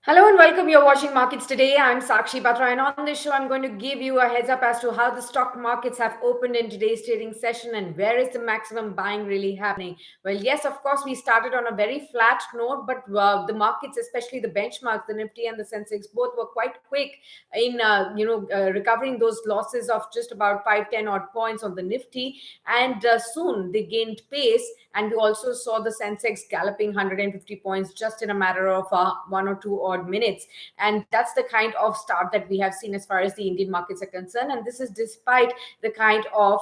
Hello and welcome. You're watching Markets Today. I'm Sakshi Batra, and on this show, I'm going to give you a heads up as to how the stock markets have opened in today's trading session and where is the maximum buying really happening. Well, yes, of course, we started on a very flat note, but the markets, especially the benchmarks, the Nifty and the Sensex, both were quite quick in recovering those losses of just about 5-10 odd points on the Nifty, and soon they gained pace. And we also saw the Sensex galloping 150 points just in a matter of 1 or 2 odd minutes. And that's the kind of start that we have seen as far as the Indian markets are concerned. And this is despite the kind of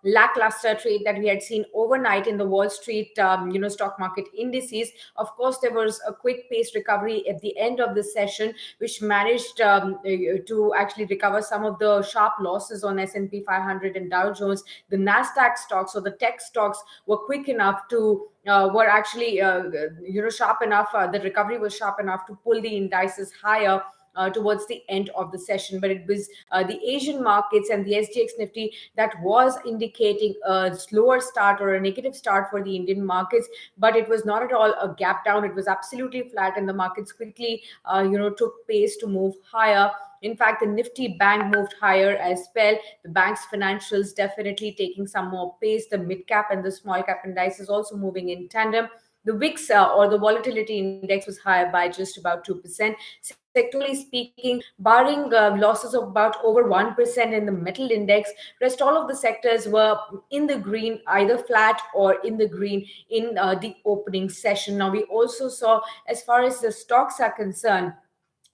lackluster trade that we had seen overnight in the Wall Street, stock market indices. Of course, there was a quick pace recovery at the end of the session, which managed to actually recover some of the sharp losses on S&P 500 and Dow Jones. The Nasdaq stocks or the tech stocks were quick enough to were actually sharp enough. The recovery was sharp enough to pull the indices higher towards the end of the session. But it was the Asian markets and the SGX Nifty that was indicating a slower start or a negative start for the Indian markets. But it was not at all a gap down. It was absolutely flat, and the markets quickly, took pace to move higher. In fact, the Nifty Bank moved higher as well. The bank's financials definitely taking some more pace. The mid cap and the small cap indices also moving in tandem. The VIX or the volatility index was higher by just about 2%. Sectorally speaking, barring losses of about over 1% in the metal index, rest all of the sectors were in the green, either flat or in the green in the opening session. Now, we also saw, as far as the stocks are concerned,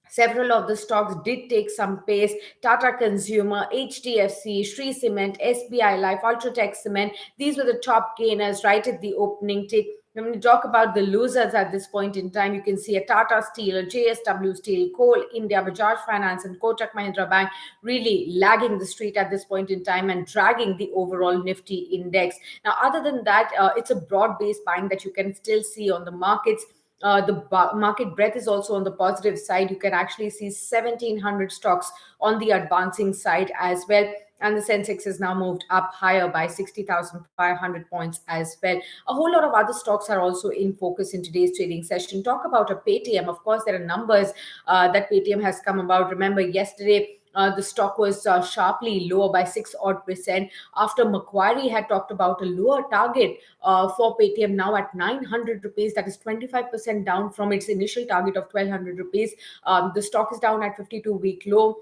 several of the stocks did take some pace. Tata Consumer, HDFC, Shree Cement, SBI Life, Ultratech Cement. These were the top gainers right at the opening tick. When we talk about the losers at this point in time, you can see a Tata Steel, a JSW Steel, Coal India, Bajaj Finance, and Kotak Mahindra Bank really lagging the street at this point in time and dragging the overall Nifty index. Now, other than that, it's a broad-based buying that you can still see on the markets. Market breadth is also on the positive side. You can actually see 1,700 stocks on the advancing side as well. And the Sensex has now moved up higher by 60,500 points as well. A whole lot of other stocks are also in focus in today's trading session. Talk about a Paytm. Of course, there are numbers that Paytm has come about. Remember, yesterday, the stock was sharply lower by 6 odd percent after Macquarie had talked about a lower target for Paytm now at 900 rupees. That is 25% down from its initial target of 1,200 rupees. The stock is down at 52-week low.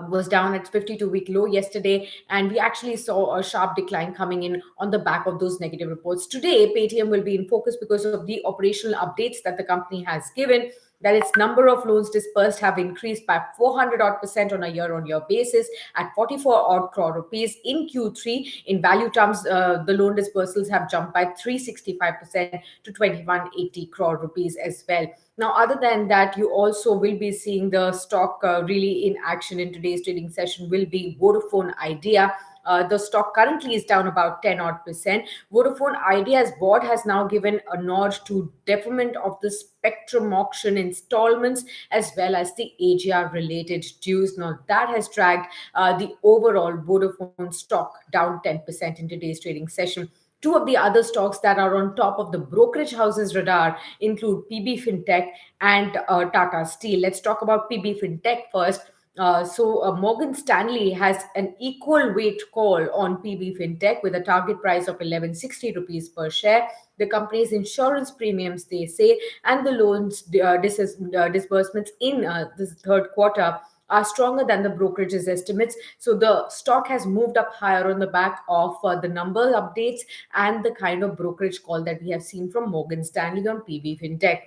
Was down at 52-week low yesterday, and we actually saw a sharp decline coming in on the back of those negative reports. Today, Paytm will be in focus because of the operational updates that the company has given, that its number of loans dispersed have increased by 400 odd percent on a year-on-year basis at 44 odd crore rupees in Q3. In value terms, the loan dispersals have jumped by 365% to 2180 crore rupees as well. Now, other than that, you also will be seeing the stock really in action in today's trading session will be Vodafone Idea. The stock currently is down about 10 odd percent. Vodafone Idea's board has now given a nod to deferment of the spectrum auction installments as well as the AGR related dues. Now, that has dragged the overall Vodafone stock down 10% in today's trading session. Two of the other stocks that are on top of the brokerage house's radar include PB Fintech and Tata Steel. Let's talk about PB Fintech first. Morgan Stanley has an equal weight call on PB Fintech with a target price of 1160 rupees per share. The company's insurance premiums, they say, and the loans disbursements in this third quarter are stronger than the brokerage's estimates. So the stock has moved up higher on the back of the number updates and the kind of brokerage call that we have seen from Morgan Stanley on PB Fintech.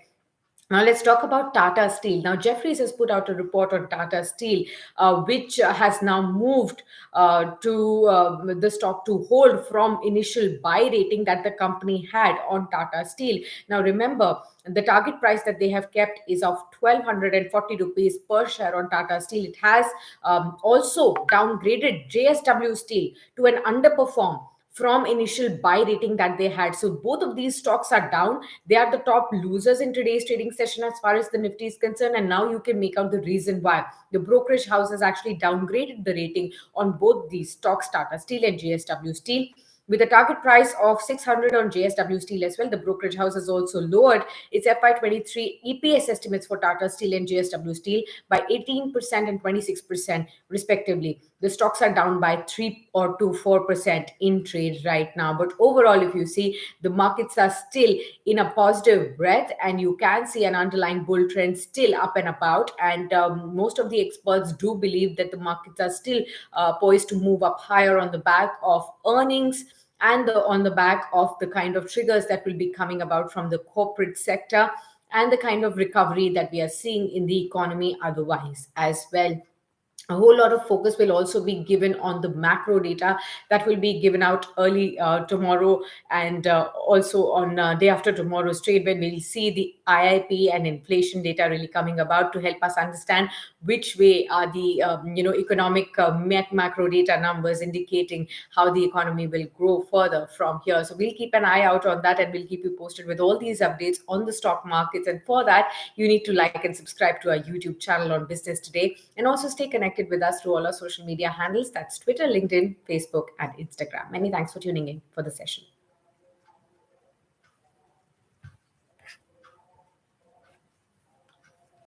Now let's talk about Tata Steel. Now Jefferies has put out a report on Tata Steel, which has now moved to the stock to hold from initial buy rating that the company had on Tata Steel. Now remember, the target price that they have kept is of 1,240 rupees per share on Tata Steel. It has also downgraded JSW Steel to an underperform from initial buy rating that they had. So both of these stocks are down. They are the top losers in today's trading session as far as the Nifty is concerned. And now you can make out the reason why. The brokerage house has actually downgraded the rating on both these stocks, Tata Steel and JSW Steel. with a target price of 600 on JSW Steel as well. The brokerage house has also lowered its FY23 EPS estimates for Tata Steel and JSW Steel by 18% and 26% respectively. The stocks are down by 3 or to 4% in trade right now. But overall, if you see, the markets are still in a positive breath, and you can see an underlying bull trend still up and about. And most of the experts do believe that the markets are still poised to move up higher on the back of earnings and on the back of the kind of triggers that will be coming about from the corporate sector and the kind of recovery that we are seeing in the economy otherwise as well. A whole lot of focus will also be given on the macro data that will be given out early tomorrow, and also on day after tomorrow's trade, when we'll see the IIP and inflation data really coming about to help us understand which way are the economic macro data numbers indicating how the economy will grow further from here. So we'll keep an eye out on that, and we'll keep you posted with all these updates on the stock markets. And for that, you need to like and subscribe to our YouTube channel on Business Today, and also stay connected with us through all our social media handles. That's Twitter, LinkedIn, Facebook, and Instagram. Many thanks for tuning in for the session.